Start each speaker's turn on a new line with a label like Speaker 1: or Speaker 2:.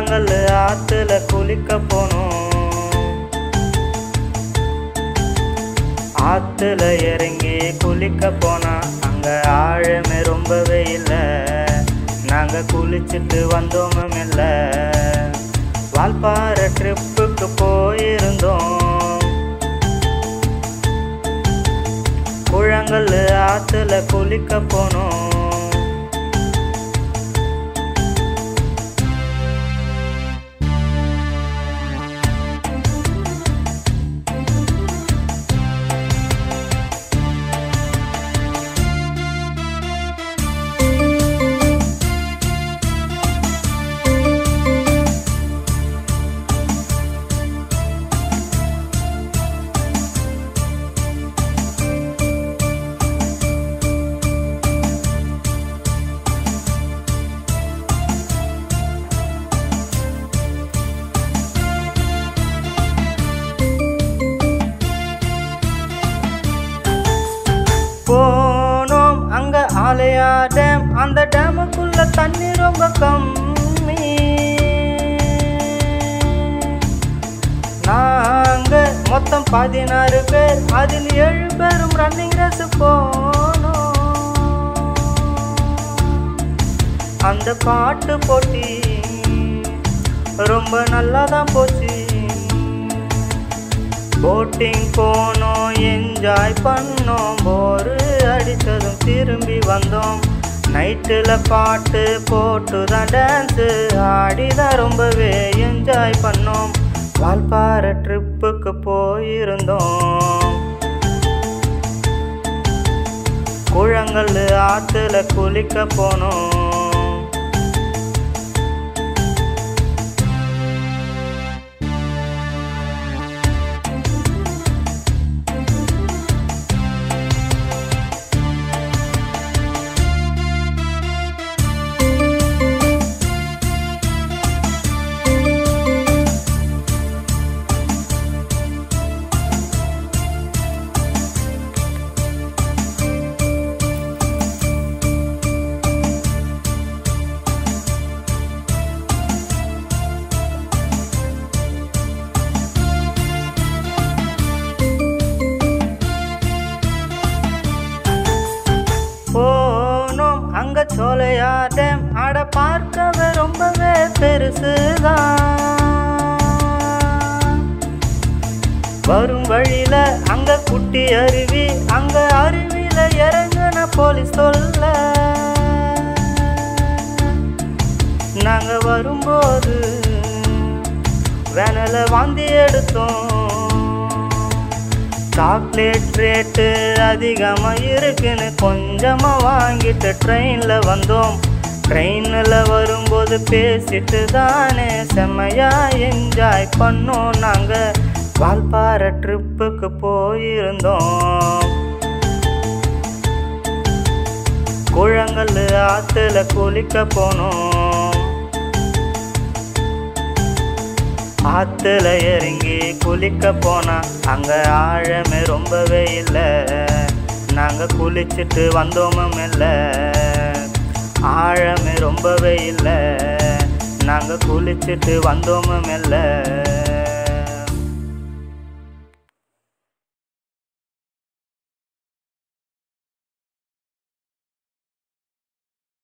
Speaker 1: கூழாங்கல் ஆத்துல குளிக்க போனோம். ஆத்துல இறங்கி குளிக்க போனா அங்க ஆழமே ரொம்பவே இல்லை. நாங்க குளிச்சுட்டு வந்தோமும் இல்லை. வால்பாறை ட்ரிப்புக்கு போயிருந்தோம். கூழாங்கல் ஆத்துல குளிக்க போனோம். போனோம் அங்க ஆலையா டேம். அந்த டேமுக்குள்ள தண்ணி ரொம்ப கம்மி. நாங்க மொத்தம் 16 பேர், அதில் 7 பேரும் ரன்னிங் ரேஸ் போனோம். அந்த பாட்டு போட்டி ரொம்ப நல்லா தான் போச்சு. போட்டிங் போனோம், என்ஜாய் பண்ணோம். போரு அடித்ததும் திரும்பி வந்தோம். நைட்டில் பாட்டு போட்டு தான் டான்ஸு ஆடிதான் ரொம்பவே என்ஜாய் பண்ணோம். வால்பாறை ட்ரிப்புக்கு போயிருந்தோம். கூழாங்கல் ஆத்துல குளிக்க போனோம். போனோம் அங்க சோலையா டேம். ஆட பார்க்கவே ரொம்பவே பெருசுதான். வரும் வழியில அங்க குட்டி அருவி. அங்க அருவியில இறங்குன போலீஸ் சொல்ல. நாங்க வரும்போது வேனல வாந்தி எடுத்தோம். சாக்லேட் ரேட்டு அதிகமாக இருக்குன்னு கொஞ்சமாக வாங்கிட்டு ட்ரெயினில் வந்தோம். ட்ரெயினில் வரும்போது பேசிட்டு தானே செம்மையாக என்ஜாய் பண்ணோம். நாங்கள் வால்பாறை ட்ரிப்புக்கு போயிருந்தோம். கூழாங்கல் ஆத்துல குளிக்க போனோம். ஆத்துல இறங்கி குளிக்க போனா அங்க ஆழமே ரொம்பவே இல்லை. நாங்க குளிச்சுட்டு வந்தோமும் இல்லை. ஆழமே ரொம்பவே இல்லை. நாங்க குளிச்சுட்டு வந்தோமும் இல்லை.